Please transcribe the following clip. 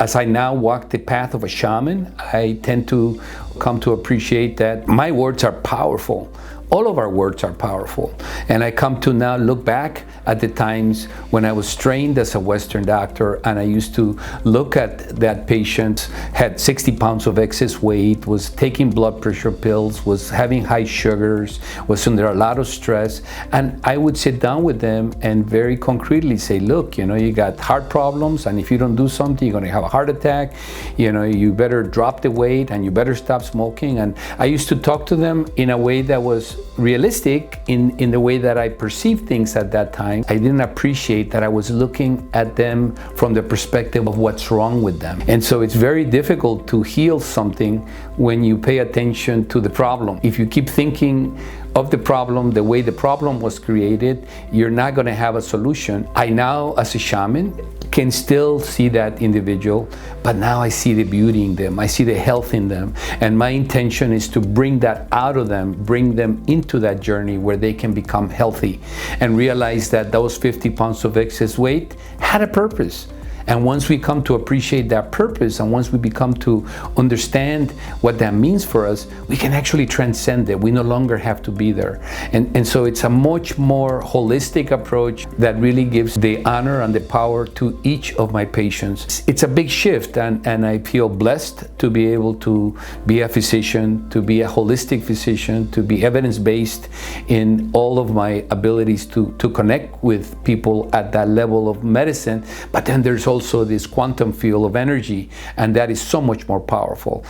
As I now walk the path of a shaman, I tend to come to appreciate that my words are powerful. All of our words are powerful. And I come to now look back at the times when I was trained as a Western doctor, and I used to look at that patient had 60 pounds of excess weight, was taking blood pressure pills, was having high sugars, was under a lot of stress. And I would sit down with them and very concretely say, look, you got heart problems, and if you don't do something, you're gonna have a heart attack. You better drop the weight and you better stop smoking. And I used to talk to them in a way that was realistic in the way that I perceived things at that time. I didn't appreciate that I was looking at them from the perspective of what's wrong with them. And so it's very difficult to heal something when you pay attention to the problem. If you keep thinking of the problem the way the problem was created, you're not going to have a solution. I now, as a shaman, can still see that individual, but now I see the beauty in them, I see the health in them, and my intention is to bring that out of them, bring them into that journey where they can become healthy and realize that those 50 pounds of excess weight had a purpose. And once we come to appreciate that purpose, and once we become to understand what that means for us, we can actually transcend it. We no longer have to be there. And so it's a much more holistic approach that really gives the honor and the power to each of my patients. It's a big shift, and I feel blessed to be able to be a physician, to be a holistic physician, to be evidence-based in all of my abilities to connect with people at that level of medicine. But then there's also this quantum field of energy, and that is so much more powerful.